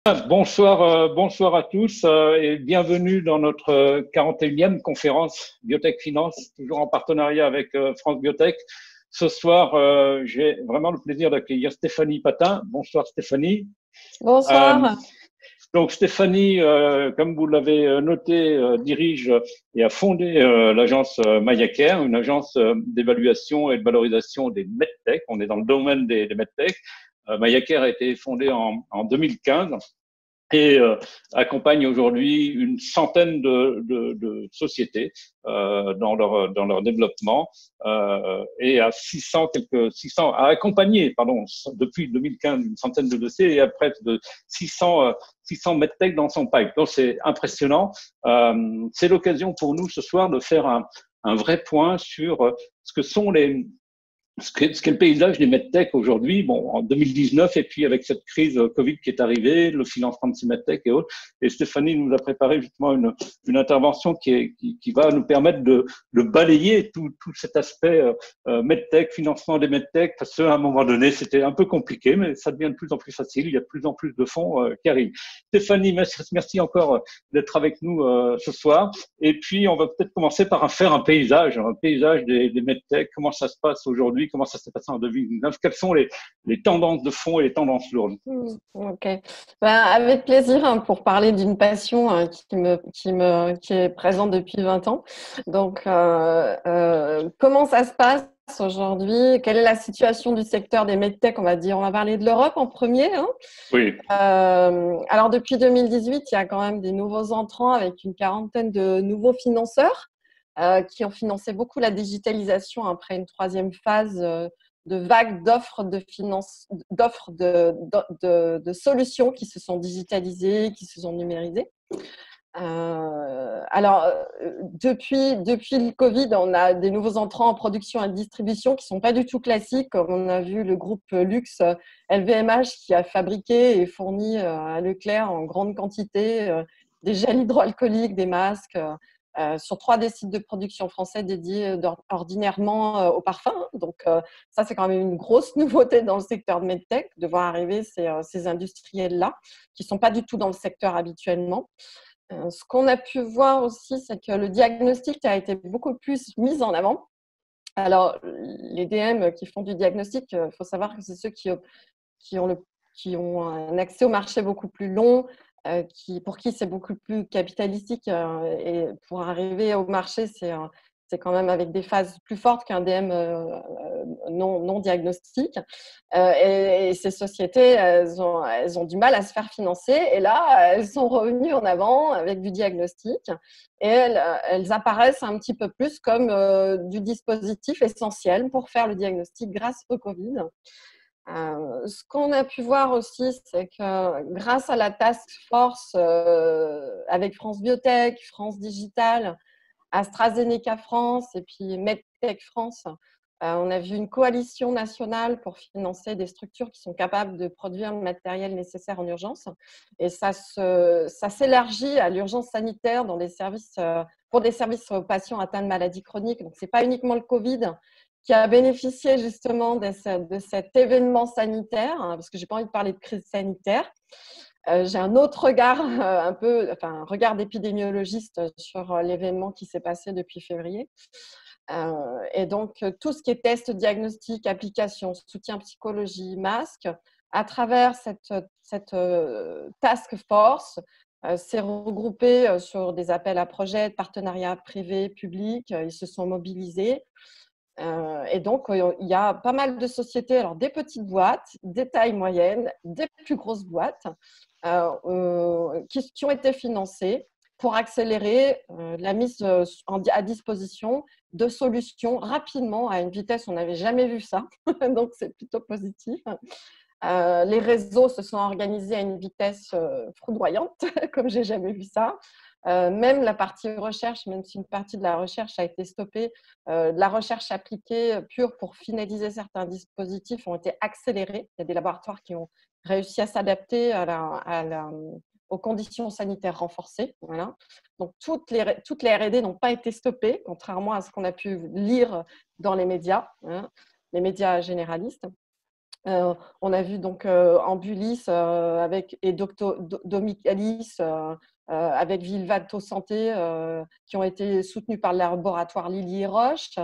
Bonsoir à tous et bienvenue dans notre 41e conférence Biotech Finance, toujours en partenariat avec France Biotech. Ce soir, j'ai vraiment le plaisir d'accueillir Stéphanie Patin. Bonsoir Stéphanie. Euh, Bonsoir. donc Stéphanie, comme vous l'avez noté, dirige et a fondé l'agence MaiaCare, une agence d'évaluation et de valorisation des medtech. On est dans le domaine des medtech. MaiaCare a été fondée en 2015 et accompagne aujourd'hui une centaine de sociétés dans leur développement et à 600 a accompagné depuis 2015 une centaine de dossiers et à près de 600 medtech dans son pipe. Donc c'est impressionnant. C'est l'occasion pour nous ce soir de faire un vrai point sur ce que sont ce qu'est le paysage des medtech aujourd'hui, bon, en 2019, et puis avec cette crise Covid qui est arrivée, le financement de ces medtech et autres. Et Stéphanie nous a préparé justement une intervention qui va nous permettre de balayer tout cet aspect medtech, financement des medtech, parce qu'à un moment donné, c'était un peu compliqué, mais ça devient de plus en plus facile. Il y a de plus en plus de fonds qui arrivent. Stéphanie, merci encore d'être avec nous ce soir. Et puis, on va peut-être commencer par faire un paysage des medtech, comment ça se passe aujourd'hui, comment ça s'est passé en 2019, quelles sont les tendances de fond et les tendances lourdes. Ok. Avec plaisir pour parler d'une passion qui est présente depuis 20 ans. Donc, comment ça se passe aujourd'hui? Quelle est la situation du secteur des medtech? On va parler de l'Europe en premier. Oui. Alors, depuis 2018, il y a quand même des nouveaux entrants avec une quarantaine de nouveaux financeurs qui ont financé beaucoup la digitalisation après une troisième phase de vagues d'offres de solutions qui se sont digitalisées, qui se sont numérisées. Depuis le Covid, on a des nouveaux entrants en production et distribution qui ne sont pas du tout classiques, comme on a vu le groupe Luxe LVMH qui a fabriqué et fourni à Leclerc en grande quantité des gels hydroalcooliques, des masques, sur 3 des sites de production français dédiés ordinairement au parfum. Donc, ça, c'est quand même une grosse nouveauté dans le secteur de MedTech, de voir arriver ces industriels-là, qui ne sont pas du tout dans le secteur habituellement. Ce qu'on a pu voir aussi, c'est que le diagnostic a été beaucoup plus mis en avant. Alors, les DM qui font du diagnostic, il faut savoir que c'est ceux qui ont un accès au marché beaucoup plus long, pour qui c'est beaucoup plus capitalistique. Et pour arriver au marché, c'est quand même avec des phases plus fortes qu'un DM non diagnostique. Et ces sociétés, elles ont du mal à se faire financer. Et là, elles sont revenues en avant avec du diagnostic. Et elles apparaissent un petit peu plus comme du dispositif essentiel pour faire le diagnostic grâce au Covid. Ce qu'on a pu voir aussi, c'est que grâce à la task force avec France Biotech, France Digital, AstraZeneca France et puis MedTech France, on a vu une coalition nationale pour financer des structures qui sont capables de produire le matériel nécessaire en urgence. Et ça s'élargit à l'urgence sanitaire dans les services, pour des services aux patients atteints de maladies chroniques. Donc, ce n'est pas uniquement le Covid qui a bénéficié justement de cet événement sanitaire, hein, parce que je n'ai pas envie de parler de crise sanitaire. J'ai un autre regard, un regard d'épidémiologiste sur l'événement qui s'est passé depuis février. Et donc, tout ce qui est test, diagnostic, application, soutien psychologie, masque, à travers cette task force, s'est regroupé sur des appels à projets, de partenariats privés, publics. Ils se sont mobilisés. Et donc, il y a pas mal de sociétés, alors des petites boîtes, des tailles moyennes, des plus grosses boîtes qui ont été financées pour accélérer la mise à disposition de solutions rapidement à une vitesse, on n'avait jamais vu ça, donc c'est plutôt positif. Les réseaux se sont organisés à une vitesse foudroyante, comme j'ai jamais vu ça. Même la partie recherche, même si une partie de la recherche a été stoppée, de la recherche appliquée pure pour finaliser certains dispositifs ont été accélérés. Il y a des laboratoires qui ont réussi à s'adapter aux conditions sanitaires renforcées. Voilà. Donc, toutes les R&D n'ont pas été stoppées, contrairement à ce qu'on a pu lire dans les médias généralistes. On a vu donc Ambulis et Domicalis avec Vilvato Santé qui ont été soutenus par le laboratoire Lilly et Roche.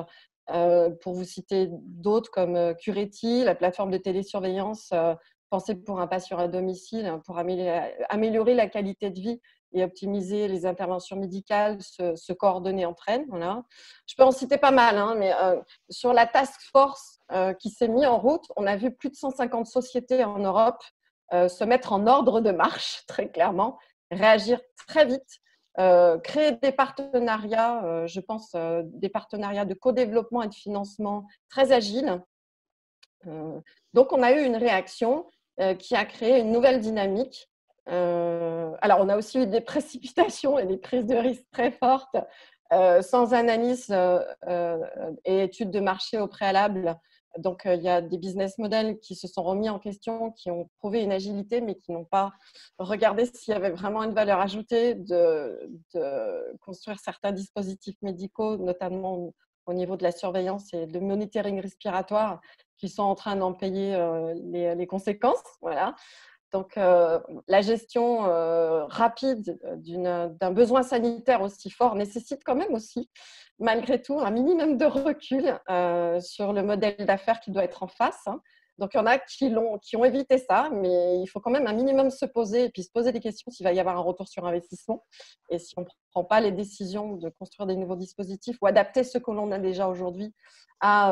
Pour vous citer d'autres comme Curetti, la plateforme de télésurveillance pensée pour un patient à domicile pour améliorer la qualité de vie et optimiser les interventions médicales, se coordonner entre elles. Voilà. Je peux en citer pas mal, hein, mais sur la task force qui s'est mise en route, on a vu plus de 150 sociétés en Europe se mettre en ordre de marche, très clairement, réagir très vite, créer des partenariats, je pense des partenariats de co-développement et de financement très agiles. Donc, on a eu une réaction qui a créé une nouvelle dynamique. Alors, on a aussi eu des précipitations et des prises de risques très fortes, sans analyse et études de marché au préalable. Donc, il y a des business models qui se sont remis en question, qui ont prouvé une agilité, mais qui n'ont pas regardé s'il y avait vraiment une valeur ajoutée de construire certains dispositifs médicaux, notamment au niveau de la surveillance et de monitoring respiratoire, qui sont en train d'en payer les conséquences. Voilà. Donc, la gestion rapide d'un besoin sanitaire aussi fort nécessite quand même aussi, malgré tout, un minimum de recul sur le modèle d'affaires qui doit être en face. Hein. Donc, il y en a qui ont évité ça, mais il faut quand même un minimum se poser et puis se poser des questions s'il va y avoir un retour sur investissement et si on ne prend pas les décisions de construire des nouveaux dispositifs ou adapter ce que l'on a déjà aujourd'hui à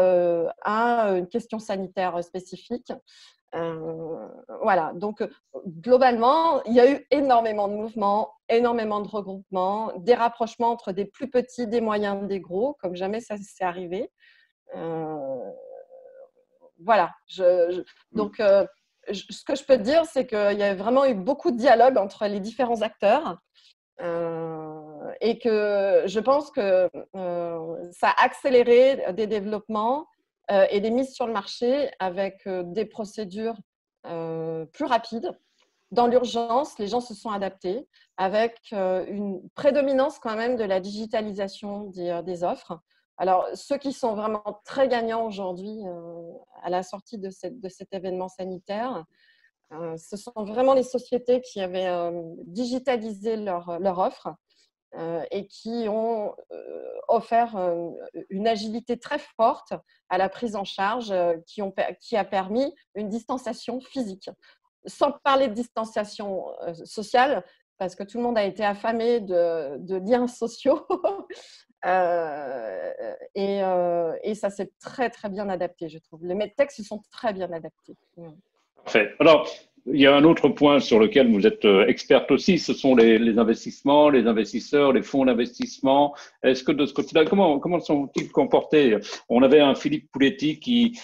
une question sanitaire spécifique. Voilà, donc globalement, il y a eu énormément de mouvements, énormément de regroupements, des rapprochements entre des plus petits, des moyens, des gros, comme jamais ça s'est arrivé. Voilà, donc ce que je peux te dire, c'est qu'il y a vraiment eu beaucoup de dialogue entre les différents acteurs et que je pense que ça a accéléré des développements et des mises sur le marché avec des procédures plus rapides. Dans l'urgence, les gens se sont adaptés avec une prédominance quand même de la digitalisation des offres. Alors, ceux qui sont vraiment très gagnants aujourd'hui à la sortie de cet événement sanitaire, ce sont vraiment les sociétés qui avaient digitalisé leur offre et qui ont offert une agilité très forte à la prise en charge qui a permis une distanciation physique. Sans parler de distanciation sociale, parce que tout le monde a été affamé de liens sociaux et ça s'est très, très bien adapté, je trouve. Les medtech se sont très bien adaptés. Parfait. Alors, il y a un autre point sur lequel vous êtes experte aussi, ce sont les investissements, les investisseurs, les fonds d'investissement. Est-ce que de ce côté-là, comment sont-ils comportés? On avait un Philippe Pouletti qui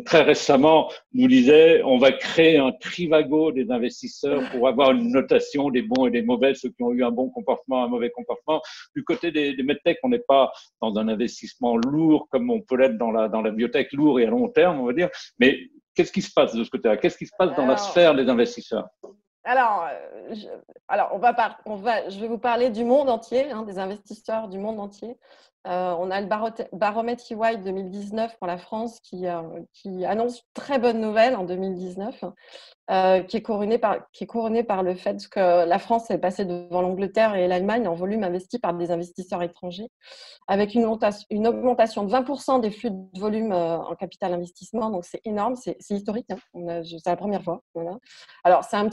très récemment nous disait on va créer un trivago des investisseurs pour avoir une notation des bons et des mauvais, ceux qui ont eu un bon comportement, un mauvais comportement. Du côté des medtech, on n'est pas dans un investissement lourd comme on peut l'être dans la biotech, lourd et à long terme, on va dire, mais qu'est-ce qui se passe de ce côté-là? Qu'est-ce qui se passe dans la sphère des investisseurs? Alors, je vais vous parler du monde entier, hein, des investisseurs du monde entier. On a le baromètre EY 2019 pour la France qui annonce une très bonne nouvelle en 2019, qui est couronnée par le fait que la France est passée devant l'Angleterre et l'Allemagne en volume investi par des investisseurs étrangers, avec une augmentation de 20% des flux de volume en capital investissement. Donc, c'est énorme, c'est historique. Hein. C'est la première fois. Voilà. Alors, ça a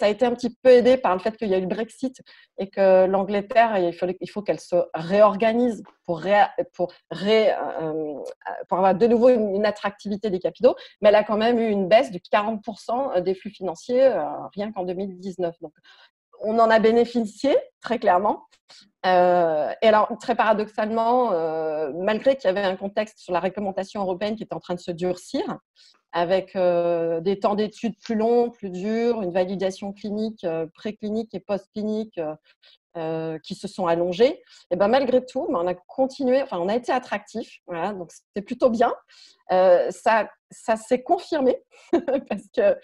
été un petit peu aidé par le fait qu'il y a eu le Brexit et que l'Angleterre, il faut qu'elle se réorganise pour avoir de nouveau une attractivité des capitaux. Mais elle a quand même eu une baisse de 40% des flux financiers rien qu'en 2019. Donc, on en a bénéficié, très clairement. Et alors, très paradoxalement, malgré qu'il y avait un contexte sur la réglementation européenne qui était en train de se durcir, avec des temps d'études plus longs, plus durs, une validation clinique, préclinique et post-clinique qui se sont allongés, et ben malgré tout, on a continué, on a été attractif, voilà, donc c'était plutôt bien. Ça s'est confirmé parce que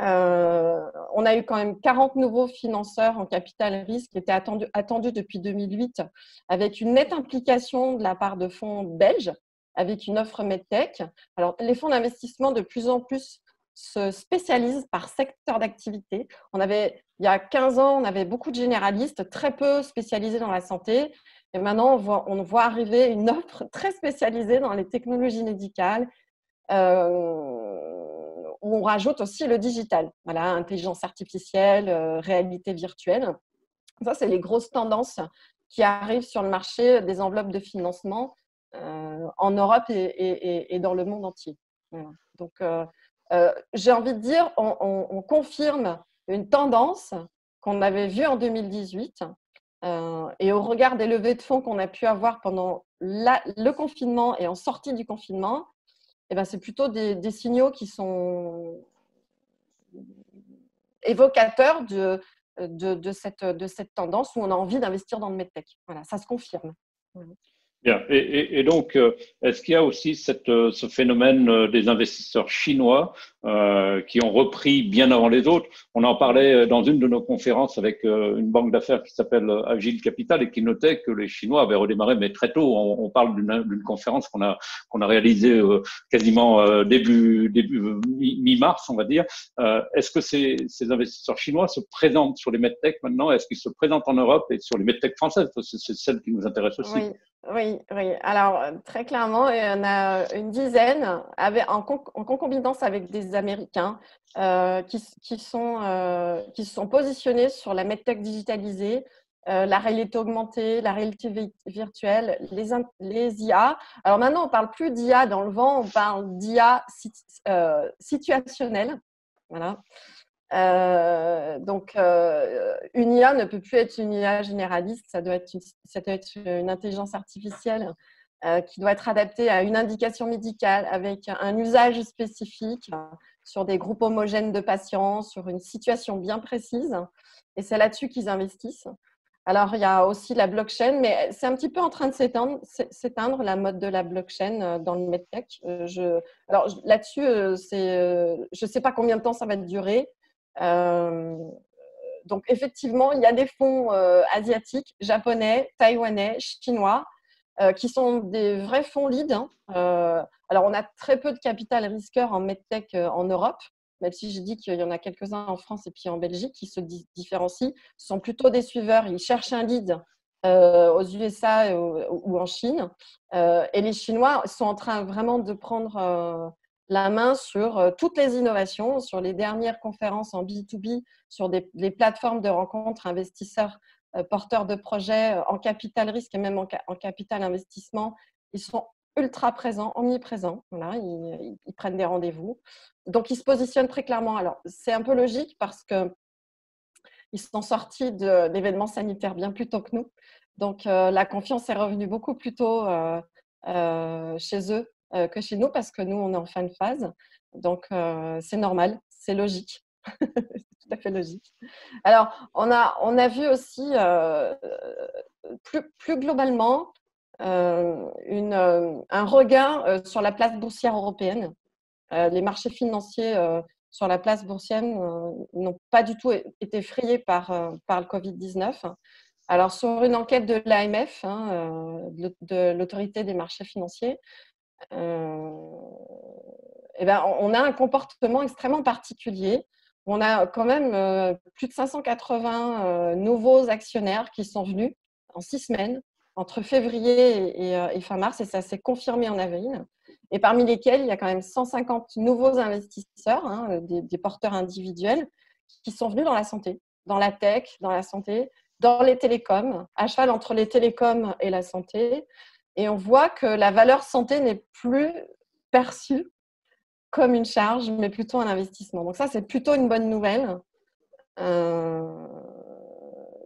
on a eu quand même 40 nouveaux financeurs en capital risque qui étaient attendus depuis 2008, avec une nette implication de la part de fonds belges, avec une offre MedTech. Alors, les fonds d'investissement de plus en plus se spécialisent par secteur d'activité. Il y a 15 ans, on avait beaucoup de généralistes, très peu spécialisés dans la santé. Et maintenant, on voit arriver une offre très spécialisée dans les technologies médicales, où on rajoute aussi le digital. Voilà, intelligence artificielle, réalité virtuelle. Ça, c'est les grosses tendances qui arrivent sur le marché des enveloppes de financement en Europe et dans le monde entier. Voilà. Donc, j'ai envie de dire, on confirme une tendance qu'on avait vue en 2018 et au regard des levées de fonds qu'on a pu avoir pendant le confinement et en sortie du confinement, eh ben, c'est plutôt des signaux qui sont évocateurs de cette tendance où on a envie d'investir dans le medtech. Voilà, ça se confirme. Voilà. Bien. Et donc, est-ce qu'il y a aussi ce phénomène des investisseurs chinois qui ont repris bien avant les autres? On en parlait dans une de nos conférences avec une banque d'affaires qui s'appelle Agile Capital et qui notait que les Chinois avaient redémarré, mais très tôt. On parle d'une conférence qu'on a réalisée quasiment début mi-mars, on va dire. Est-ce que ces investisseurs chinois se présentent sur les medtech maintenant? Est-ce qu'ils se présentent en Europe et sur les medtech françaises? C'est celle qui nous intéresse aussi. Oui. Oui, oui. Alors, très clairement, il y en a une dizaine en concomitance avec des Américains qui se sont positionnés sur la medtech digitalisée, la réalité augmentée, la réalité virtuelle, les IA. Alors maintenant, on ne parle plus d'IA dans le vent, on parle d'IA situationnelle. Voilà. Donc, une IA ne peut plus être une IA généraliste, ça doit être une intelligence artificielle qui doit être adaptée à une indication médicale avec un usage spécifique sur des groupes homogènes de patients, sur une situation bien précise. Et c'est là-dessus qu'ils investissent. Alors, il y a aussi la blockchain, mais c'est un petit peu en train de s'éteindre la mode de la blockchain dans le medtech. Alors, là-dessus, je ne sais pas combien de temps ça va durer. Donc, effectivement, il y a des fonds asiatiques, japonais, taïwanais, chinois, qui sont des vrais fonds lead. Alors, on a très peu de capital risqueur en medtech en Europe, même si j'ai dit qu'il y en a quelques-uns en France et puis en Belgique qui se différencient. Ce sont plutôt des suiveurs. Ils cherchent un lead aux USA ou en Chine. Et les Chinois sont en train vraiment de prendre la main sur toutes les innovations, sur les dernières conférences en B2B, sur des plateformes de rencontres investisseurs, porteurs de projets en capital risque et même en capital investissement. Ils sont ultra présents, omniprésents. Voilà, ils prennent des rendez-vous. Donc, ils se positionnent très clairement. Alors, c'est un peu logique parce qu'ils sont sortis d'événements sanitaires bien plus tôt que nous. Donc, la confiance est revenue beaucoup plus tôt chez eux que chez nous parce que nous, on est en fin de phase. Donc, c'est normal, c'est logique. C'est tout à fait logique. Alors, on a vu aussi plus globalement un regain sur la place boursière européenne. Les marchés financiers sur la place boursière n'ont pas du tout été effrayés par le Covid-19. Alors, sur une enquête de l'AMF, de l'autorité des marchés financiers, on a un comportement extrêmement particulier. On a quand même plus de 580 nouveaux actionnaires qui sont venus en 6 semaines, entre février et fin mars, et ça s'est confirmé en avril. Et parmi lesquels, il y a quand même 150 nouveaux investisseurs, des porteurs individuels, qui sont venus dans la santé, dans la tech, dans la santé, dans les télécoms, à cheval entre les télécoms et la santé. Et on voit que la valeur santé n'est plus perçue comme une charge, mais plutôt un investissement. Donc ça, c'est plutôt une bonne nouvelle.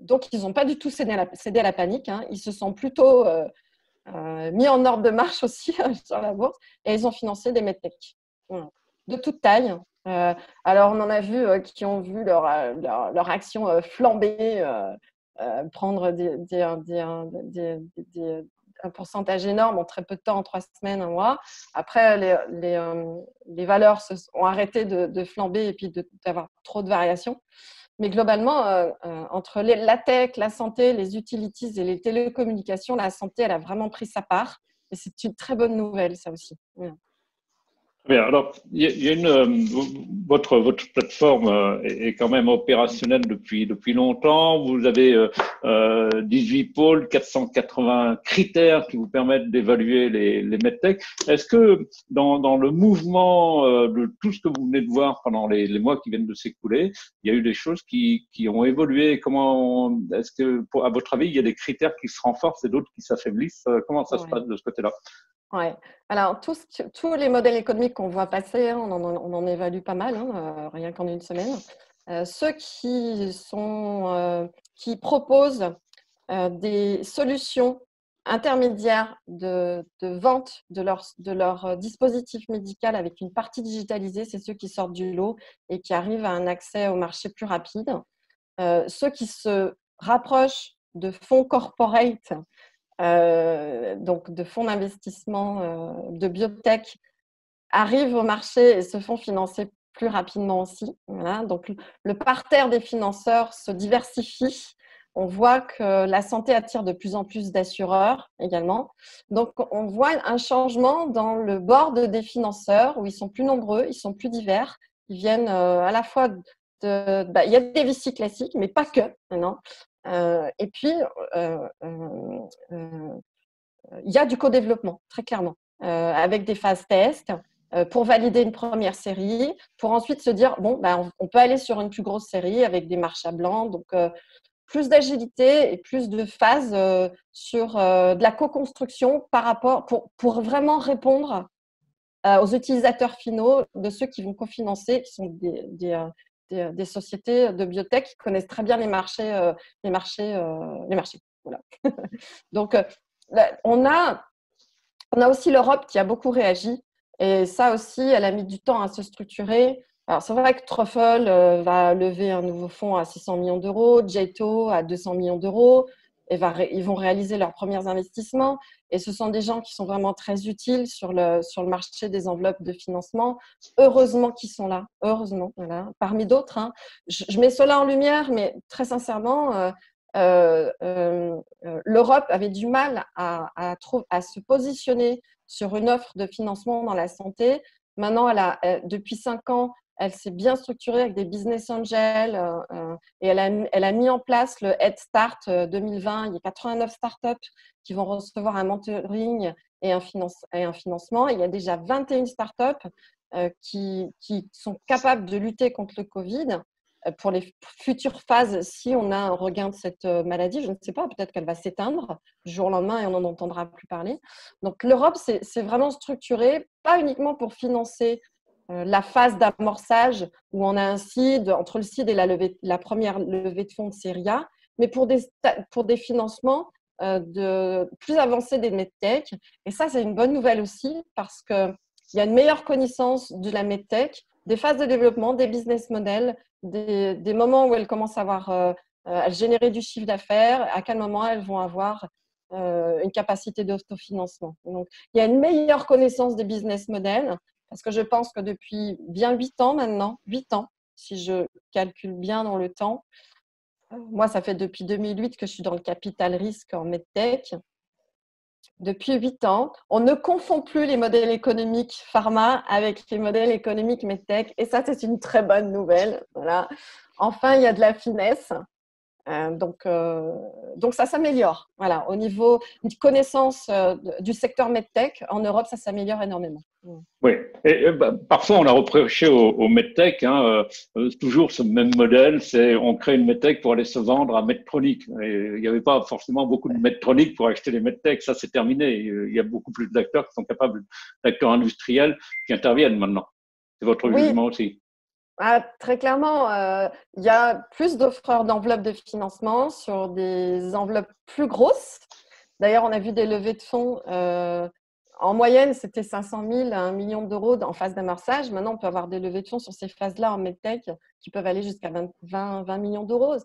Donc, ils n'ont pas du tout cédé à la panique. Ils se sont plutôt mis en ordre de marche aussi sur la bourse et ils ont financé des medtech de toute taille. Alors, on en a vu qui ont vu leur action flamber, prendre un pourcentage énorme en très peu de temps, en 3 semaines, 1 mois. Après, les valeurs ont arrêté de flamber et puis d'avoir trop de variations. Mais globalement, entre la tech, la santé, les utilities et les télécommunications, la santé, elle a vraiment pris sa part. Et c'est une très bonne nouvelle, ça aussi. Bien, alors, votre plateforme est quand même opérationnelle depuis longtemps. Vous avez 18 pôles, 480 critères qui vous permettent d'évaluer les medtech. Est-ce que dans le mouvement de tout ce que vous venez de voir pendant les mois qui viennent de s'écouler, il y a eu des choses qui ont évolué? Est-ce que, à votre avis, il y a des critères qui se renforcent et d'autres qui s'affaiblissent? Comment ça se passe de ce côté-là? Ouais. Alors, tous les modèles économiques qu'on voit passer, hein, on en évalue pas mal, rien qu'en une semaine. Ceux qui proposent des solutions intermédiaires de vente de leur dispositif médical avec une partie digitalisée, c'est ceux qui sortent du lot et qui arrivent à un accès au marché plus rapide. Ceux qui se rapprochent de fonds corporate, donc de fonds d'investissement de biotech, arrivent au marché et se font financer plus rapidement aussi. Voilà. Donc, le parterre des financeurs se diversifie. On voit que la santé attire de plus en plus d'assureurs également. Donc, on voit un changement dans le board des financeurs où ils sont plus nombreux, ils sont plus divers. Ils viennent à la fois il y a des VC classiques, mais pas que. Non. Et puis, il y a du co-développement, très clairement, avec des phases tests pour valider une première série, pour ensuite se dire, bon, on peut aller sur une plus grosse série avec des marches à blanc. Donc, plus d'agilité et plus de phases sur de la co-construction pour vraiment répondre aux utilisateurs finaux de ceux qui vont cofinancer, qui sont des sociétés de biotech qui connaissent très bien les marchés. Voilà. Donc, on a aussi l'Europe qui a beaucoup réagi. Et ça aussi, elle a mis du temps à se structurer. Alors, c'est vrai que Truffle va lever un nouveau fonds à 600 millions d'euros, Jato à 200 millions d'euros. Et ils vont réaliser leurs premiers investissements. Et ce sont des gens qui sont vraiment très utiles sur le marché des enveloppes de financement. Heureusement qu'ils sont là. Heureusement, voilà. Parmi d'autres. Hein. Je mets cela en lumière, mais très sincèrement, l'Europe avait du mal à se positionner sur une offre de financement dans la santé. Maintenant, depuis 5 ans, elle s'est bien structurée avec des business angels et elle a mis en place le Head Start 2020. Il y a 89 startups qui vont recevoir un mentoring et un financement. Il y a déjà 21 startups qui sont capables de lutter contre le Covid pour les futures phases si on a un regain de cette maladie. Je ne sais pas, peut-être qu'elle va s'éteindre du jour au lendemain et on n'en entendra plus parler. Donc l'Europe, c'est vraiment structuré, pas uniquement pour financer la phase d'amorçage où on a un seed, entre le seed et la première levée de fonds de série A, mais pour des financements plus avancés des medtech. Et ça, c'est une bonne nouvelle aussi parce qu'il y a une meilleure connaissance de la medtech, des phases de développement, des business models, des moments où elles commencent à générer du chiffre d'affaires, à quel moment elles vont avoir une capacité d'autofinancement. Donc, il y a une meilleure connaissance des business models parce que je pense que depuis bien 8 ans maintenant, 8 ans, si je calcule bien dans le temps, moi, ça fait depuis 2008 que je suis dans le capital risque en medtech. Depuis 8 ans, on ne confond plus les modèles économiques pharma avec les modèles économiques medtech. Et ça, c'est une très bonne nouvelle. Voilà. Enfin, il y a de la finesse. Donc, ça s'améliore. Voilà. Au niveau de connaissance du secteur medtech, en Europe, ça s'améliore énormément. Oui, et parfois on a reproché au medtech toujours ce même modèle, c'est on crée une medtech pour aller se vendre à Medtronic. Et il n'y avait pas forcément beaucoup de Medtronic pour acheter les medtech, ça c'est terminé. Il y a beaucoup plus d'acteurs qui sont capables, d'acteurs industriels qui interviennent maintenant. C'est votre jugement aussi? Très clairement, il y a plus d'offreurs d'enveloppes de financement sur des enveloppes plus grosses. D'ailleurs, on a vu des levées de fonds. En moyenne, c'était 500 000 à 1 million d'euros en phase d'amorçage. Maintenant, on peut avoir des levées de fonds sur ces phases-là en medtech qui peuvent aller jusqu'à 20 millions d'euros.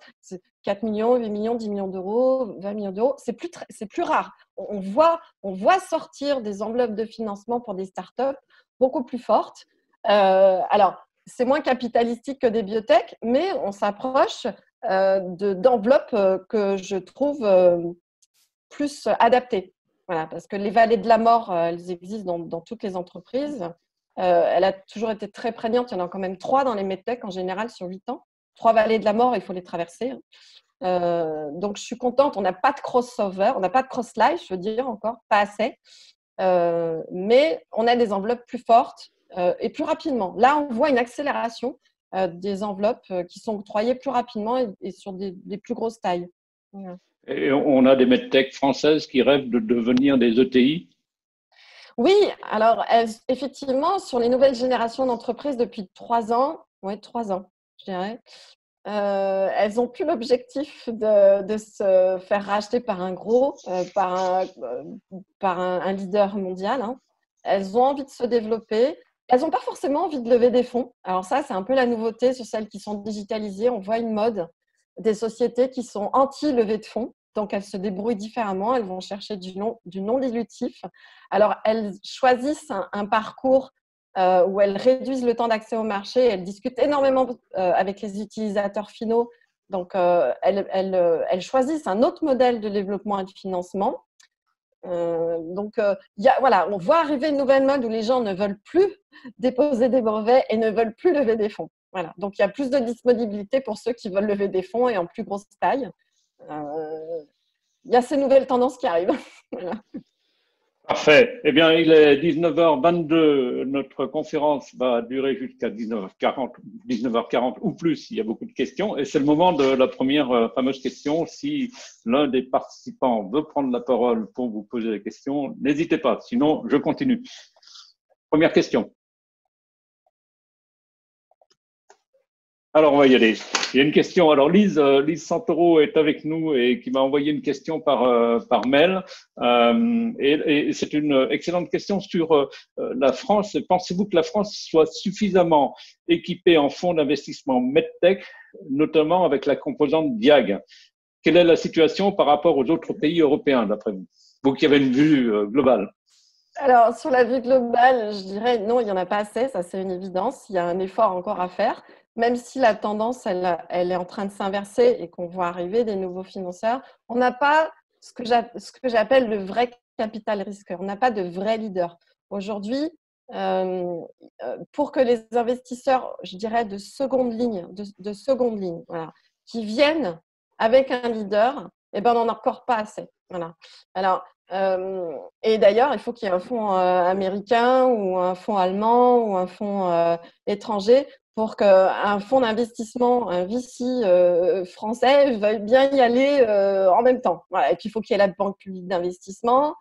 4 millions, 8 millions, 10 millions d'euros, 20 millions d'euros. C'est plus rare. On voit sortir des enveloppes de financement pour des startups beaucoup plus fortes. Alors, c'est moins capitalistique que des biotech, mais on s'approche d'enveloppes que je trouve plus adaptées. Voilà, parce que les vallées de la mort, elles existent dans toutes les entreprises. Elle a toujours été très prégnante. Il y en a quand même 3 dans les medtech en général sur 8 ans. 3 vallées de la mort, il faut les traverser. Donc, je suis contente. On n'a pas de crossover, on n'a pas de cross-life, je veux dire encore, pas assez. Mais on a des enveloppes plus fortes et plus rapidement. Là, on voit une accélération des enveloppes qui sont octroyées plus rapidement et sur des plus grosses tailles. Voilà. Et on a des medtech françaises qui rêvent de devenir des ETI. Oui, alors effectivement, sur les nouvelles générations d'entreprises depuis 3 ans, oui, 3 ans, je dirais, elles n'ont plus l'objectif de se faire racheter par un gros, par un leader mondial. Hein. Elles ont envie de se développer. Elles n'ont pas forcément envie de lever des fonds. Alors ça, c'est un peu la nouveauté sur celles qui sont digitalisées. On voit une mode des sociétés qui sont anti-levée de fonds. Donc, elles se débrouillent différemment. Elles vont chercher du non-dilutif. Alors, elles choisissent un parcours où elles réduisent le temps d'accès au marché. Elles discutent énormément avec les utilisateurs finaux. Donc, elles choisissent un autre modèle de développement et de financement. Voilà, on voit arriver une nouvelle mode où les gens ne veulent plus déposer des brevets et ne veulent plus lever des fonds. Voilà. Donc, il y a plus de disponibilité pour ceux qui veulent lever des fonds et en plus grosse taille. Il y a ces nouvelles tendances qui arrivent. Voilà. Parfait. Eh bien, il est 19h22. Notre conférence va durer jusqu'à 19h40 ou plus. Il y a beaucoup de questions. Et c'est le moment de la première fameuse question. Si l'un des participants veut prendre la parole pour vous poser des questions, n'hésitez pas. Sinon, je continue. Première question. Alors, on va y aller. Il y a une question. Alors, Lise Santoro est avec nous et qui m'a envoyé une question par mail. Et c'est une excellente question sur la France. Pensez-vous que la France soit suffisamment équipée en fonds d'investissement MedTech, notamment avec la composante Diag? Quelle est la situation par rapport aux autres pays européens, d'après vous? Vous qui avez une vue globale. Alors, sur la vue globale, je dirais non, il n'y en a pas assez, ça c'est une évidence. Il y a un effort encore à faire, même si la tendance, elle est en train de s'inverser et qu'on voit arriver des nouveaux financeurs. On n'a pas ce que j'appelle le vrai capital risqueur. On n'a pas de vrai leader. Aujourd'hui, pour que les investisseurs, je dirais, de seconde ligne, voilà, qui viennent avec un leader, eh ben, on n'en a encore pas assez. Voilà. Alors, et d'ailleurs, il faut qu'il y ait un fonds américain ou un fonds allemand ou un fonds étranger pour qu'un fonds d'investissement, un VC français, veuille bien y aller en même temps. Voilà. Et puis, il faut qu'il y ait la banque publique d'investissement.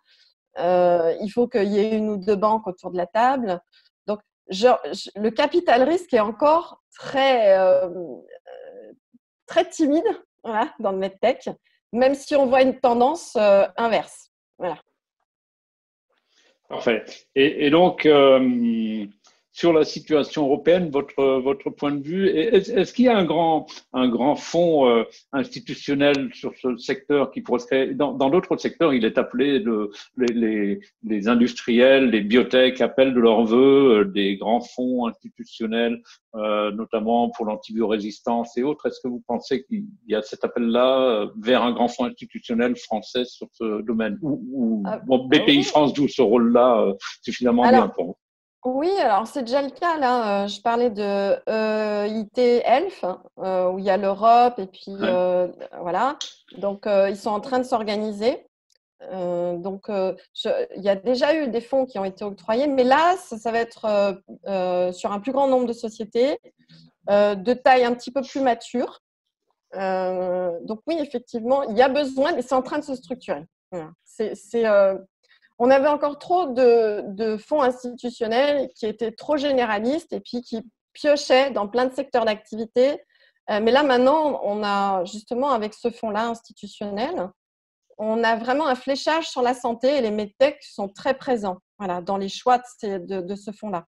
Il faut qu'il y ait 1 ou 2 banques autour de la table. Donc, le capital risque est encore très timide, voilà, dans le medtech, même si on voit une tendance inverse. Voilà. Parfait. Et donc, sur la situation européenne, votre point de vue, est-ce qu'il y a un grand fonds institutionnel sur ce secteur qui pourrait se créer? Dans d'autres secteurs, il est appelé les industriels, les biotech appellent de leur vœu des grands fonds institutionnels, notamment pour l'antibiorésistance et autres. Est-ce que vous pensez qu'il y a cet appel-là vers un grand fonds institutionnel français sur ce domaine? Ou BPI France joue ce rôle-là suffisamment bien pour vous? Oui, alors c'est déjà le cas là. Je parlais de IT Health, où il y a l'Europe et puis voilà. Donc ils sont en train de s'organiser. Il y a déjà eu des fonds qui ont été octroyés, mais là, ça va être sur un plus grand nombre de sociétés, de taille un petit peu plus mature. Donc oui, effectivement, il y a besoin, mais c'est en train de se structurer. Voilà. On avait encore trop de fonds institutionnels qui étaient trop généralistes et puis qui piochaient dans plein de secteurs d'activité. Mais là, maintenant, on a justement, avec ce fonds-là institutionnel, on a vraiment un fléchage sur la santé et les medtech sont très présents, voilà, dans les choix de ce fonds-là.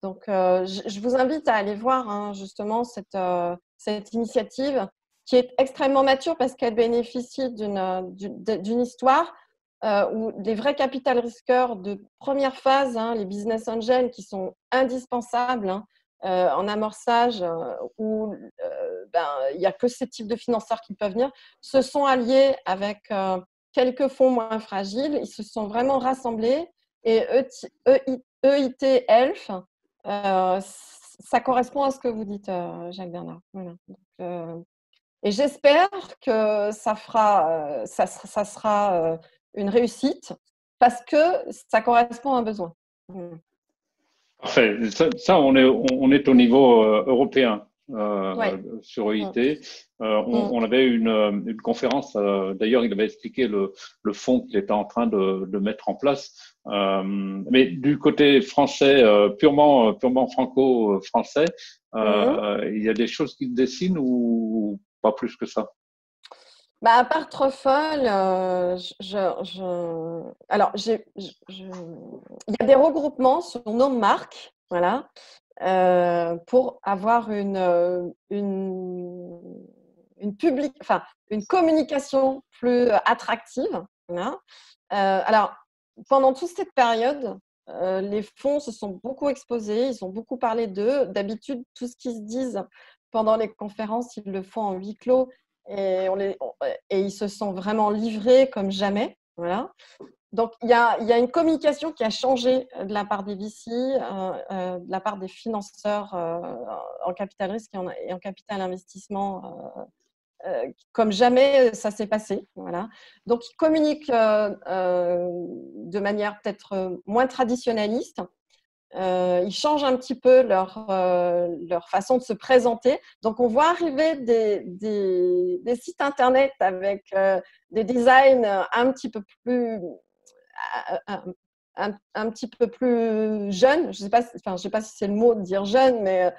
Donc, je vous invite à aller voir hein, justement cette initiative qui est extrêmement mature parce qu'elle bénéficie d'une histoire où les vrais capital risqueurs de première phase, hein, les business angels qui sont indispensables hein, en amorçage, où il n'y a que ces types de financeurs qui peuvent venir, se sont alliés avec quelques fonds moins fragiles, ils se sont vraiment rassemblés et EIT Elf, ça correspond à ce que vous dites, Jacques Bernard. Voilà. Donc, et j'espère que ça sera une réussite parce que ça correspond à un besoin. Parfait. Ça, on est au niveau européen Ouais. sur EIT. On avait une conférence. D'ailleurs, il avait expliqué le fonds qu'il était en train de mettre en place. Mais du côté français, purement franco-français, il y a des choses qui se dessinent ou pas plus que ça? Bah, à part Truffle, alors il y a des regroupements sur nos marques, voilà, pour avoir une communication plus attractive. Voilà. Alors, pendant toute cette période, les fonds se sont beaucoup exposés, ils ont beaucoup parlé d'eux. D'habitude, tout ce qu'ils se disent pendant les conférences, ils le font en huis clos et ils se sont vraiment livrés comme jamais. Voilà. Donc, il y a une communication qui a changé de la part des VC, de la part des financeurs en capital risque et en capital investissement, comme jamais ça s'est passé. Voilà. Donc, ils communiquent de manière peut-être moins traditionnaliste. Ils changent un petit peu leur façon de se présenter. Donc, on voit arriver des sites internet avec des designs un petit peu plus un petit peu plus jeunes. Je sais pas si c'est le mot de dire jeune, mais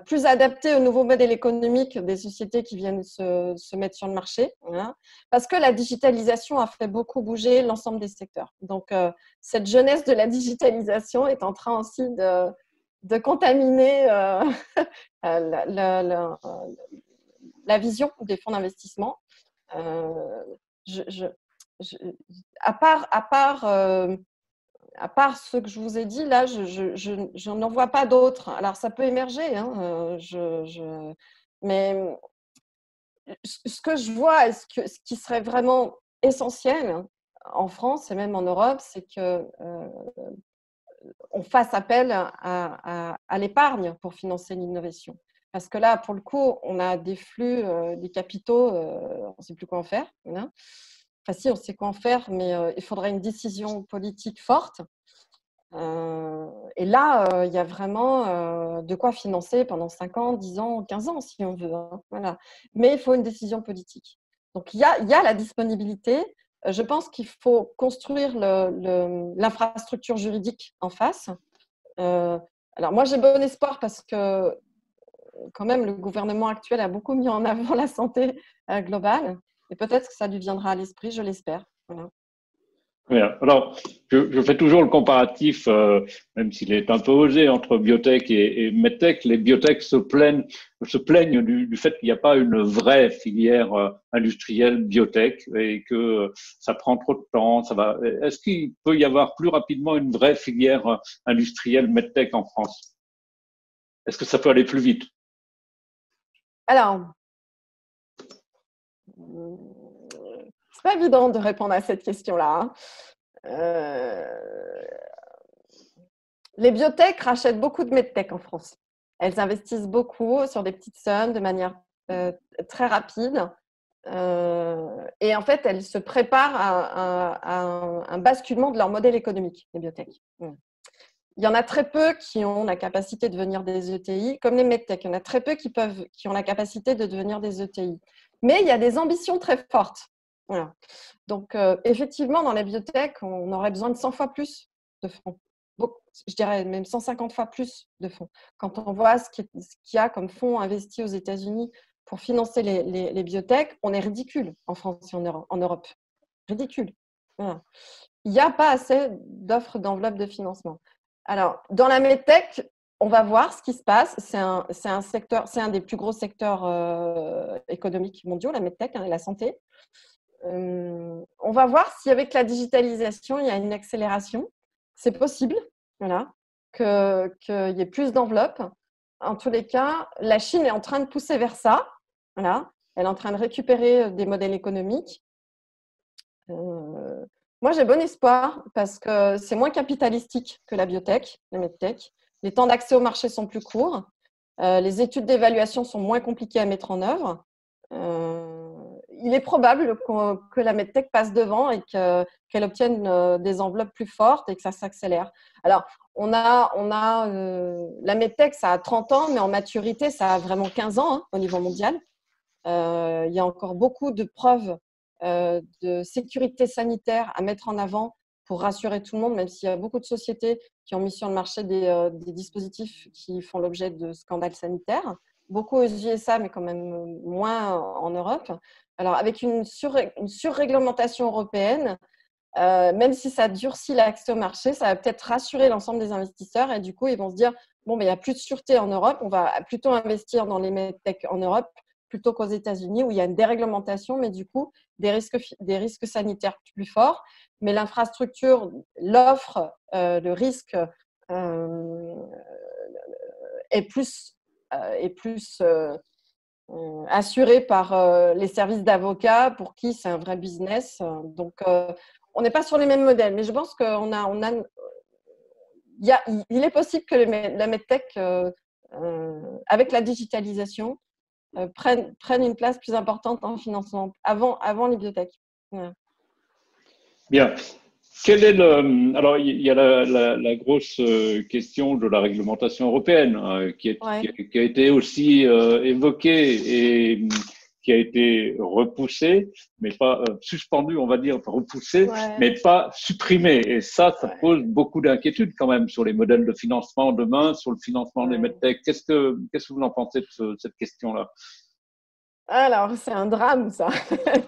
plus adaptés au nouveau modèle économique des sociétés qui viennent se mettre sur le marché. Voilà. Parce que la digitalisation a fait beaucoup bouger l'ensemble des secteurs. Donc, cette jeunesse de la digitalisation est en train aussi de contaminer la vision des fonds d'investissement. À part ce que je vous ai dit, là, je n'en vois pas d'autres. Alors, ça peut émerger, hein, mais ce que je vois et ce qui serait vraiment essentiel en France et même en Europe, c'est que on fasse appel à l'épargne pour financer l'innovation. Parce que là, pour le coup, on a des flux, des capitaux, on ne sait plus quoi en faire. Hein. Enfin, si, on sait quoi en faire, mais il faudrait une décision politique forte. Et là, il y a vraiment de quoi financer pendant 5 ans, 10 ans, 15 ans, si on veut. Hein. Voilà. Mais il faut une décision politique. Donc, il y a la disponibilité. Je pense qu'il faut construire l'infrastructure juridique en face. Alors, moi, j'ai bon espoir parce que, quand même, le gouvernement actuel a beaucoup mis en avant la santé globale. Et peut-être que ça lui viendra à l'esprit, je l'espère. Voilà. Bien. Alors, je fais toujours le comparatif, même s'il est un peu osé, entre biotech et medtech. Les biotech se plaignent du fait qu'il n'y a pas une vraie filière industrielle biotech et que ça prend trop de temps. Est-ce qu'il peut y avoir plus rapidement une vraie filière industrielle medtech en France? Est-ce que ça peut aller plus vite? Alors, c'est pas évident de répondre à cette question-là. Les biotech rachètent beaucoup de medtech en France. Elles investissent beaucoup sur des petites sommes de manière très rapide. Et en fait, elles se préparent à un basculement de leur modèle économique, les biotech. Il y en a très peu qui ont la capacité de devenir des ETI, comme les medtech. Il y en a très peu qui ont la capacité de devenir des ETI. Mais il y a des ambitions très fortes. Voilà. Donc, effectivement, dans la biotech, on aurait besoin de 100 fois plus de fonds. Je dirais même 150 fois plus de fonds. Quand on voit ce qu'il y a comme fonds investis aux États-Unis pour financer les biotech, on est ridicule en France et en Europe. Ridicule. Voilà. Il n'y a pas assez d'offres d'enveloppe de financement. Alors, dans la medtech, on va voir ce qui se passe. C'est un des plus gros secteurs économiques mondiaux, la medtech, hein, et la santé. On va voir si avec la digitalisation, il y a une accélération. C'est possible, voilà, qu'il y ait plus d'enveloppes. En tous les cas, la Chine est en train de pousser vers ça. Voilà. Elle est en train de récupérer des modèles économiques. Moi, j'ai bon espoir parce que c'est moins capitalistique que la biotech, la medtech. Les temps d'accès au marché sont plus courts. Les études d'évaluation sont moins compliquées à mettre en œuvre. Il est probable que la medtech passe devant et qu'elle obtienne des enveloppes plus fortes et que ça s'accélère. Alors, la medtech, ça a 30 ans, mais en maturité, ça a vraiment 15 ans au niveau mondial. Il y a encore beaucoup de preuves de sécurité sanitaire à mettre en avant pour rassurer tout le monde, même s'il y a beaucoup de sociétés qui ont mis sur le marché des dispositifs qui font l'objet de scandales sanitaires. Beaucoup aux USA, mais quand même moins en Europe. Alors, avec une surréglementation européenne, même si ça durcit l'accès au marché, ça va peut-être rassurer l'ensemble des investisseurs et du coup, ils vont se dire, bon, mais il n'y a plus de sûreté en Europe, on va plutôt investir dans les medtech en Europe plutôt qu'aux États-Unis où il y a une déréglementation, mais du coup, des risques sanitaires plus forts. Mais l'infrastructure, l'offre, le risque est plus assuré par les services d'avocats pour qui c'est un vrai business. Donc, on n'est pas sur les mêmes modèles, mais je pense il est possible que la medtech, avec la digitalisation, prennent une place plus importante en financement avant les biotech. Ouais. Bien. Alors, il y a la grosse question de la réglementation européenne qui a été aussi évoquée et qui a été repoussée, mais pas suspendue, on va dire, repoussée, mais pas supprimée. Et ça pose beaucoup d'inquiétudes quand même sur les modèles de financement demain, sur le financement des medtech. Qu'est-ce que vous en pensez de cette question-là? Alors, c'est un drame, ça,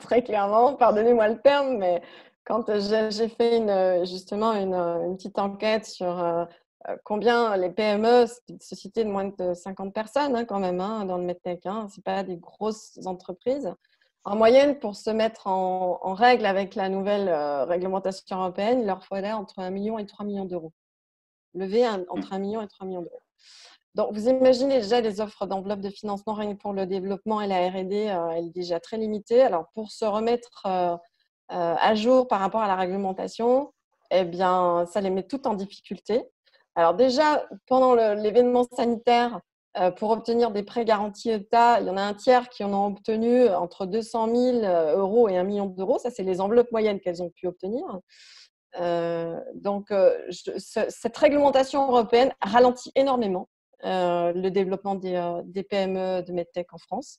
très clairement. Pardonnez-moi le terme, mais quand j'ai fait justement une petite enquête sur combien les PME, c'est une société de moins de 50 personnes quand même dans le medtech, ce n'est pas des grosses entreprises. En moyenne, pour se mettre en règle avec la nouvelle réglementation européenne, il leur faudrait entre 1 million et 3 millions d'euros. Lever entre 1 million et 3 millions d'euros. Donc, vous imaginez déjà les offres d'enveloppe de financement rien que pour le développement et la R&D, elle est déjà très limitée. Alors, pour se remettre à jour par rapport à la réglementation, eh bien, ça les met toutes en difficulté. Alors déjà, pendant l'événement sanitaire, pour obtenir des prêts garantis État, il y en a un tiers qui en ont obtenu entre 200 000 euros et 1 million d'euros. Ça, c'est les enveloppes moyennes qu'elles ont pu obtenir. Donc, cette réglementation européenne ralentit énormément le développement des PME de medtech en France,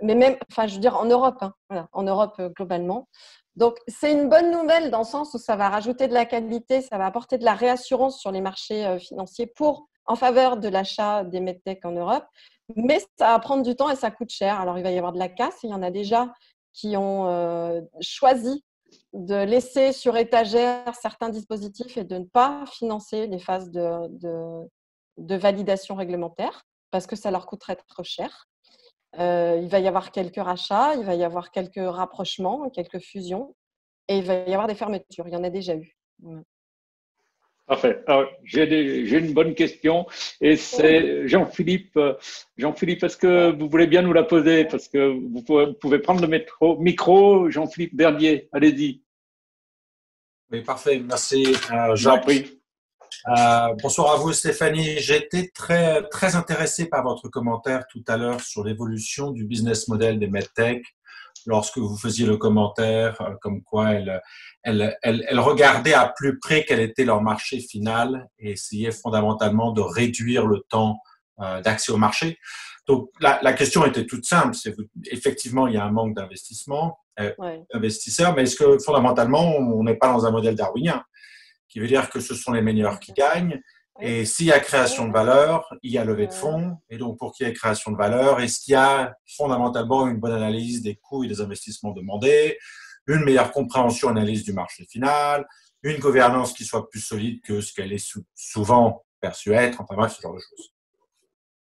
mais même, enfin, je veux dire en Europe, en Europe globalement. Donc, c'est une bonne nouvelle dans le sens où ça va rajouter de la qualité, ça va apporter de la réassurance sur les marchés financiers en faveur de l'achat des medtech en Europe, mais ça va prendre du temps et ça coûte cher. Alors, il va y avoir de la casse, il y en a déjà qui ont choisi de laisser sur étagère certains dispositifs et de ne pas financer les phases de validation réglementaire parce que ça leur coûterait trop cher. Il va y avoir quelques rachats, il va y avoir quelques rapprochements, quelques fusions et il va y avoir des fermetures. Il y en a déjà eu. Parfait. Alors, j'ai une bonne question et c'est Jean-Philippe. Jean-Philippe, est-ce que vous voulez bien nous la poser? Parce que vous pouvez prendre le micro. Jean-Philippe Bernier, allez-y. Oui, parfait. Merci, Jacques. Bonsoir à vous, Stéphanie. J'ai été très, très intéressé par votre commentaire tout à l'heure sur l'évolution du business model des medtech lorsque vous faisiez le commentaire comme quoi elles regardaient à plus près quel était leur marché final et essayaient fondamentalement de réduire le temps d'accès au marché. Donc, la question était toute simple. Effectivement, il y a un manque d'investissement, investisseurs, mais est-ce que fondamentalement, on n'est pas dans un modèle darwinien qui veut dire que ce sont les meilleurs qui gagnent. Et s'il y a création de valeur, il y a levée de fonds. Et donc, pour qu'il y ait création de valeur, est-ce qu'il y a fondamentalement une bonne analyse des coûts et des investissements demandés, une meilleure compréhension, analyse du marché final, une gouvernance qui soit plus solide que ce qu'elle est souvent perçue être, enfin bref, ce genre de choses.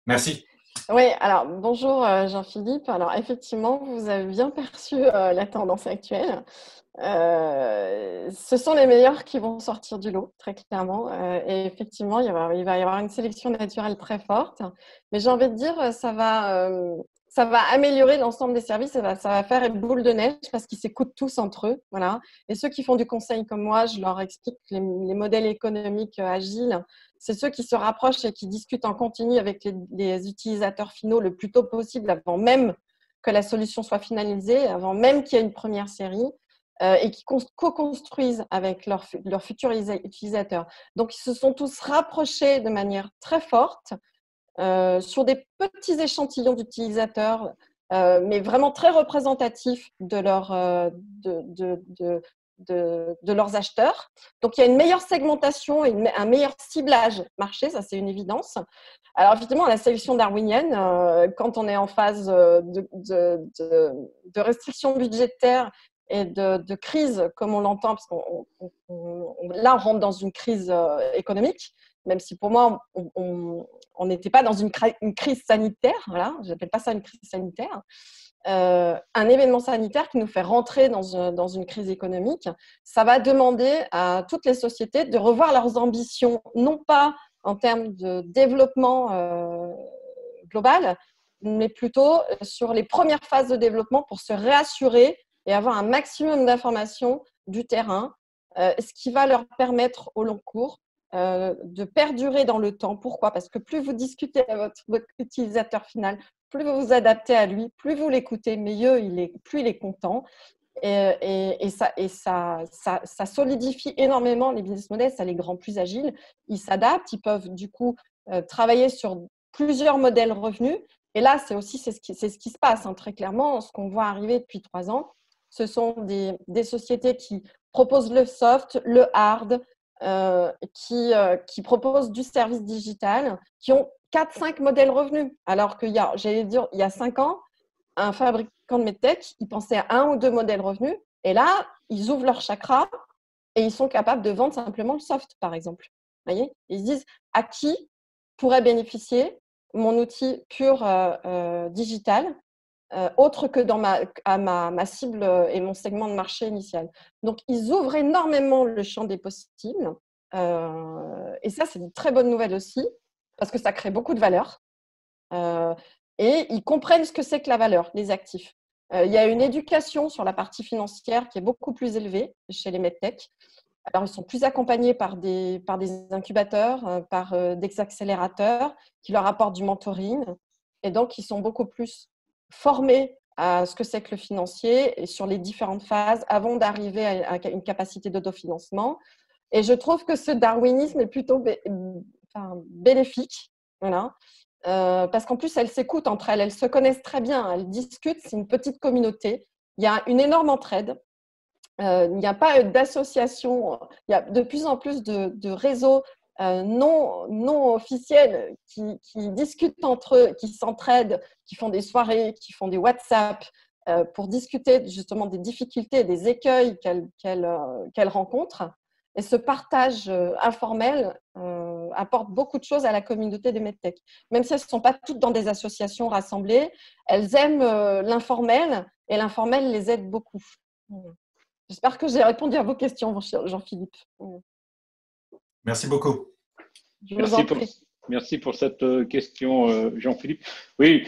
Merci. Oui, alors bonjour Jean-Philippe. Alors effectivement, vous avez bien perçu la tendance actuelle. Ce sont les meilleurs qui vont sortir du lot, très clairement. Et effectivement, il va y avoir une sélection naturelle très forte. Mais j'ai envie de dire, ça va ça va améliorer l'ensemble des services, ça va faire une boule de neige parce qu'ils s'écoutent tous entre eux. Voilà. Et ceux qui font du conseil comme moi, je leur explique les modèles économiques agiles. C'est ceux qui se rapprochent et qui discutent en continu avec les utilisateurs finaux le plus tôt possible, avant même que la solution soit finalisée, avant même qu'il y ait une première série, et qui co-construisent avec leurs futurs utilisateurs. Donc, ils se sont tous rapprochés de manière très forte sur des petits échantillons d'utilisateurs, mais vraiment très représentatifs de leurs acheteurs. Donc, il y a une meilleure segmentation et un meilleur ciblage marché, ça c'est une évidence. Alors, évidemment, la sélection darwinienne, quand on est en phase de restrictions budgétaires et de crise, comme on l'entend, parce là, on rentre dans une crise économique, même si pour moi, on n'était pas dans une crise sanitaire, voilà, je n'appelle pas ça une crise sanitaire, un événement sanitaire qui nous fait rentrer dans une crise économique, ça va demander à toutes les sociétés de revoir leurs ambitions, non pas en termes de développement global, mais plutôt sur les premières phases de développement pour se réassurer et avoir un maximum d'informations du terrain, ce qui va leur permettre au long cours de perdurer dans le temps. Pourquoi? Parce que plus vous discutez avec votre utilisateur final, plus vous vous adaptez à lui, plus vous l'écoutez, plus il est content. Et ça solidifie énormément les business models, ça les rend plus agiles. Ils s'adaptent, ils peuvent du coup travailler sur plusieurs modèles revenus. Et là, c'est ce qui se passe très clairement. Ce qu'on voit arriver depuis 3 ans, ce sont des sociétés qui proposent le soft, le hard, qui proposent du service digital, qui ont 4-5 modèles revenus. Alors qu'il y a 5 ans, un fabricant de medtech, il pensait à 1 ou 2 modèles revenus. Et là, ils ouvrent leur chakra et ils sont capables de vendre simplement le soft, par exemple. Vous voyez? Ils se disent à qui pourrait bénéficier mon outil pur digital, autre que à ma cible et mon segment de marché initial. Donc, ils ouvrent énormément le champ des possibles. Et ça, c'est une très bonne nouvelle aussi, parce que ça crée beaucoup de valeur. Et ils comprennent ce que c'est que la valeur, les actifs. Il y a une éducation sur la partie financière qui est beaucoup plus élevée chez les medtech. Alors, ils sont plus accompagnés par des incubateurs, par des accélérateurs qui leur apportent du mentoring. Et donc, ils sont beaucoup plus formés à ce que c'est que le financier et sur les différentes phases avant d'arriver à une capacité d'autofinancement. Et je trouve que ce darwinisme est plutôt bénéfique. Voilà. Parce qu'en plus, elles s'écoutent entre elles se connaissent très bien, elles discutent, c'est une petite communauté. Il y a une énorme entraide. Il n'y a pas d'association, il y a de plus en plus de réseaux non officiels qui discutent entre eux, qui s'entraident, qui font des soirées, qui font des WhatsApp pour discuter justement des difficultés et des écueils qu'elles rencontrent. Et ce partage informel apporte beaucoup de choses à la communauté des medtech. Même si elles ne sont pas toutes dans des associations rassemblées, elles aiment l'informel et l'informel les aide beaucoup. J'espère que j'ai répondu à vos questions, Jean-Philippe. Merci beaucoup. Merci pour cette question, Jean-Philippe. Oui,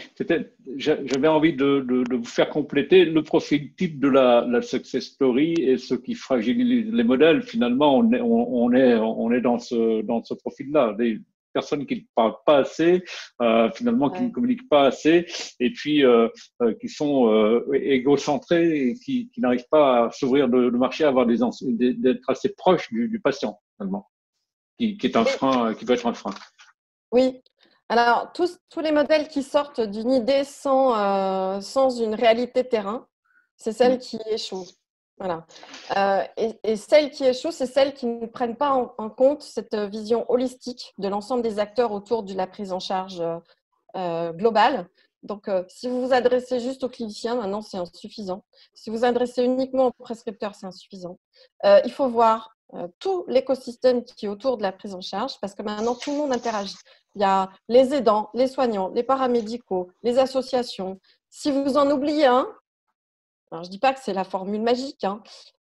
j'avais envie de vous faire compléter le profil type de la success story et ce qui fragilise les modèles. Finalement, on est dans ce profil-là. Des personnes qui ne parlent pas assez, finalement qui ne communiquent pas assez, et puis qui sont égocentrés et qui n'arrivent pas à s'ouvrir le marché, à avoir d'être assez proches du patient, finalement, qui est un frein, qui peut être un frein. Oui. Alors, tous les modèles qui sortent d'une idée sans une réalité terrain, c'est celles qui échouent. Voilà. Et celles qui échouent, c'est celles qui ne prennent pas en compte cette vision holistique de l'ensemble des acteurs autour de la prise en charge globale. Donc, si vous vous adressez juste aux cliniciens, maintenant, c'est insuffisant. Si vous vous adressez uniquement aux prescripteurs, c'est insuffisant. Il faut voir tout l'écosystème qui est autour de la prise en charge parce que maintenant, tout le monde interagit. Il y a les aidants, les soignants, les paramédicaux, les associations. Si vous en oubliez un, alors je ne dis pas que c'est la formule magique,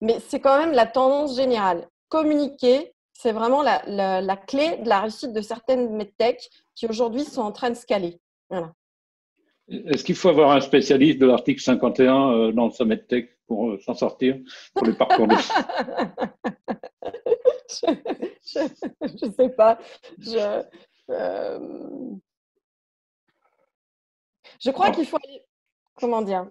mais c'est quand même la tendance générale. Communiquer, c'est vraiment la clé de la réussite de certaines medtech qui aujourd'hui sont en train de scaler. Voilà. Est-ce qu'il faut avoir un spécialiste de l'article 51 dans sa medtech pour s'en sortir, pour les parcours de... Je sais pas. Je crois qu'il faut aller… Comment dire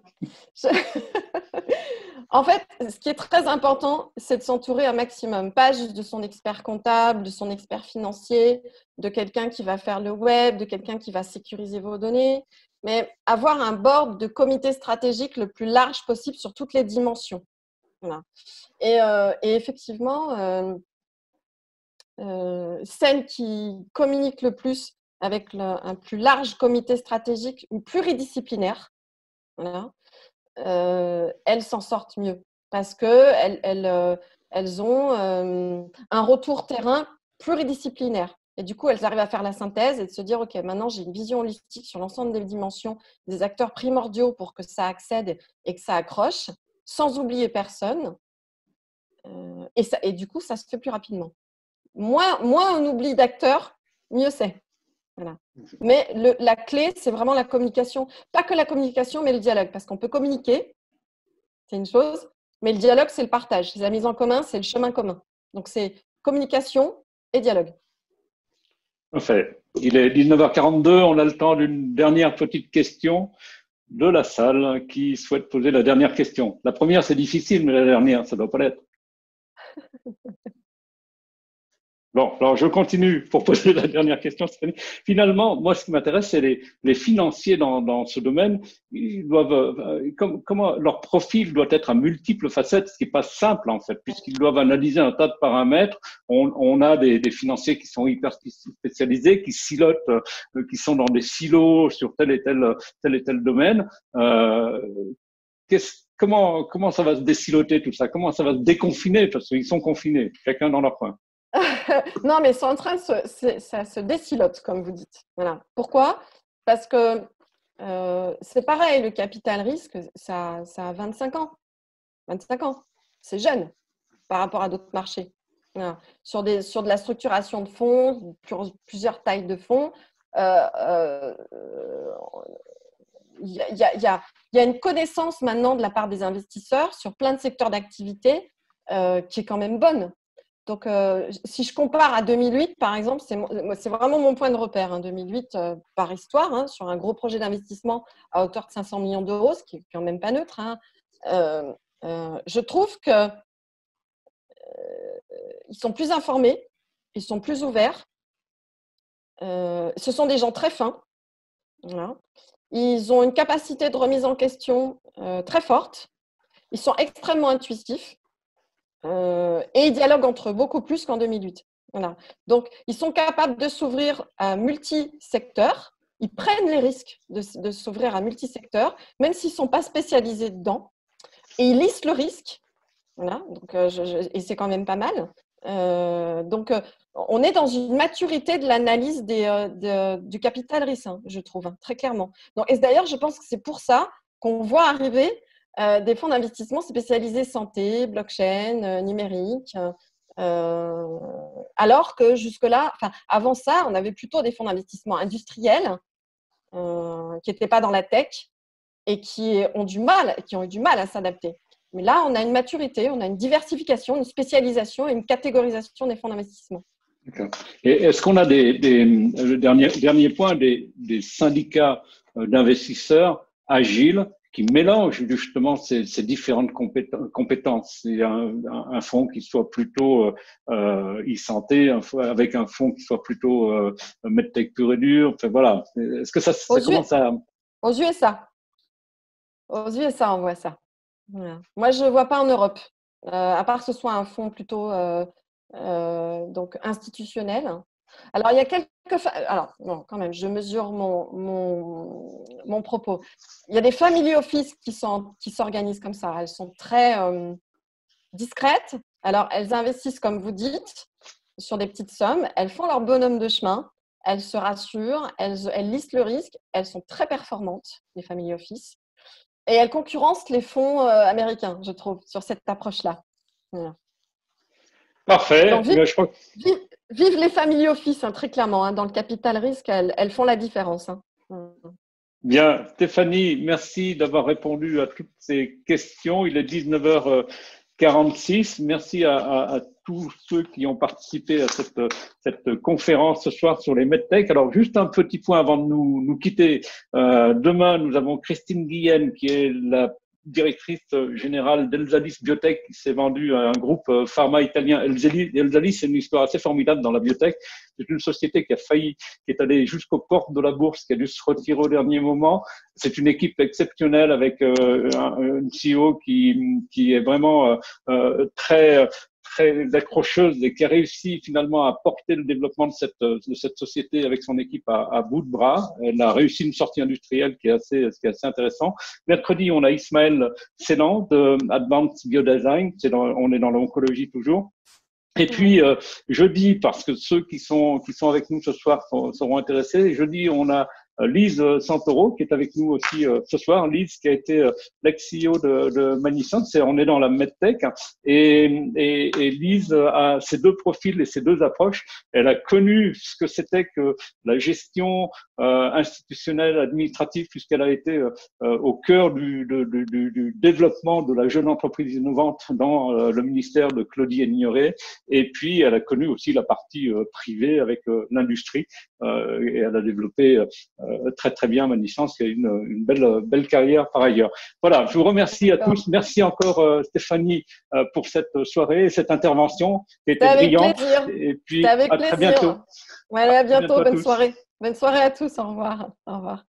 En fait, ce qui est très important, c'est de s'entourer un maximum, pas juste de son expert comptable, de son expert financier, de quelqu'un qui va faire le web, de quelqu'un qui va sécuriser vos données, mais avoir un board de comité stratégique le plus large possible sur toutes les dimensions. Voilà. Et effectivement, celle qui communique le plus avec un plus large comité stratégique ou pluridisciplinaire, voilà, elles s'en sortent mieux parce qu'elles ont un retour terrain pluridisciplinaire. Et du coup, elles arrivent à faire la synthèse et de se dire, OK, maintenant, j'ai une vision holistique sur l'ensemble des dimensions, des acteurs primordiaux pour que ça accède et que ça accroche, sans oublier personne. Et du coup, ça se fait plus rapidement. Moins on oublie d'acteurs, mieux c'est. Voilà. Mais la clé, c'est vraiment la communication. Pas que la communication, mais le dialogue. Parce qu'on peut communiquer, c'est une chose, mais le dialogue, c'est le partage. C'est la mise en commun, c'est le chemin commun. Donc, c'est communication et dialogue. Parfait. Il est 19h42. On a le temps d'une dernière petite question de la salle qui souhaite poser la dernière question. La première, c'est difficile, mais la dernière, ça ne doit pas l'être. Bon, alors je continue pour poser la dernière question. Finalement, moi, ce qui m'intéresse, c'est les financiers dans ce domaine. Ils doivent, comment leur profil doit être à multiples facettes, ce qui n'est pas simple en fait, puisqu'ils doivent analyser un tas de paramètres. On a des financiers qui sont hyper spécialisés, qui silotent, qui sont dans des silos sur tel et tel domaine. Comment ça va se désiloter tout ça? Comment ça va se déconfiner? Parce qu'ils sont confinés, chacun dans leur coin. Non, mais c'est en train de ça se désilote, comme vous dites. Voilà. Pourquoi? Parce que c'est pareil, le capital risque, ça a 25 ans. 25 ans. C'est jeune par rapport à d'autres marchés. Voilà. Sur de la structuration de fonds, plusieurs tailles de fonds, il y a une connaissance maintenant de la part des investisseurs sur plein de secteurs d'activité qui est quand même bonne. Donc, si je compare à 2008, par exemple, c'est vraiment mon point de repère. Hein, 2008, par histoire, hein, sur un gros projet d'investissement à hauteur de 500 millions d'euros, ce qui n'est quand même pas neutre. Hein, je trouve qu'ils sont plus informés, ils sont plus ouverts. Ce sont des gens très fins. Voilà. Ils ont une capacité de remise en question très forte. Ils sont extrêmement intuitifs. Et ils dialoguent entre eux beaucoup plus qu'en 2008. Voilà. Donc, ils sont capables de s'ouvrir à multi-secteurs. Ils prennent les risques de s'ouvrir à multi-secteurs, même s'ils ne sont pas spécialisés dedans. Et ils lissent le risque. Voilà. Donc, et c'est quand même pas mal. Donc, on est dans une maturité de l'analyse du capital risque, hein, je trouve, hein, très clairement. Donc, et d'ailleurs, je pense que c'est pour ça qu'on voit arriver des fonds d'investissement spécialisés santé, blockchain, numérique, alors que jusque-là, avant ça, on avait plutôt des fonds d'investissement industriels qui n'étaient pas dans la tech et qui ont eu du mal à s'adapter. Mais là, on a une maturité, on a une diversification, une spécialisation et une catégorisation des fonds d'investissement. D'accord. Et est-ce qu'on a le dernier point, des syndicats d'investisseurs agiles qui mélange justement ces différentes compétences. Il y a un fonds qui soit plutôt e-santé, avec un fonds qui soit plutôt medtech pur et dur. Enfin, voilà. Est-ce que ça commence à… Aux USA. Aux USA, on voit ça. Voilà. Moi, je ne vois pas en Europe, à part que ce soit un fonds plutôt donc institutionnel. Alors, il y a quelques… Alors, non, quand même, je mesure mon propos. Il y a des family office qui s'organisent comme ça. Elles sont très discrètes. Alors, elles investissent, comme vous dites, sur des petites sommes. Elles font leur bonhomme de chemin. Elles se rassurent. Elles lissent le risque. Elles sont très performantes, les family office. Et elles concurrencent les fonds américains, je trouve, sur cette approche-là. Voilà. Parfait. Donc, vive les family office, hein, très clairement. Hein, dans le capital risque, elles font la différence. Hein. Bien, Stéphanie, merci d'avoir répondu à toutes ces questions. Il est 19h46. Merci à tous ceux qui ont participé à cette conférence ce soir sur les medtech. Alors, juste un petit point avant de nous quitter. Demain, nous avons Christine Guillen, qui est la directrice générale d'Elzalis Biotech, qui s'est vendue à un groupe pharma italien. Elzalis, c'est une histoire assez formidable dans la biotech. C'est une société qui a failli, qui est allée jusqu'aux portes de la bourse, qui a dû se retirer au dernier moment. C'est une équipe exceptionnelle avec un CEO qui est vraiment très accrocheuse et qui a réussi finalement à porter le développement de cette société avec son équipe à bout de bras. Elle a réussi une sortie industrielle qui est assez intéressant. Mercredi, on a Ismaël Ceylan de Advanced Biodesign. On est dans l'oncologie toujours. Et puis, jeudi, parce que ceux qui sont avec nous ce soir seront intéressés, jeudi, on a Lise Santoro qui est avec nous aussi ce soir. Lise qui a été l'ex-CEO de Manisante, on est dans la medtech et Lise a ces deux profils et ces deux approches. Elle a connu ce que c'était que la gestion institutionnelle, administrative, puisqu'elle a été au cœur du développement de la jeune entreprise innovante dans le ministère de Claudie Ignoré. Et puis, elle a connu aussi la partie privée avec l'industrie et elle a développé très très bien Manisance, qui a une belle carrière par ailleurs. Voilà, je vous remercie à tous. Merci encore Stéphanie pour cette soirée et cette intervention qui était brillante. Et puis à très bientôt. Voilà, à bientôt. Bonne soirée. Bonne soirée à tous. Au revoir. Au revoir.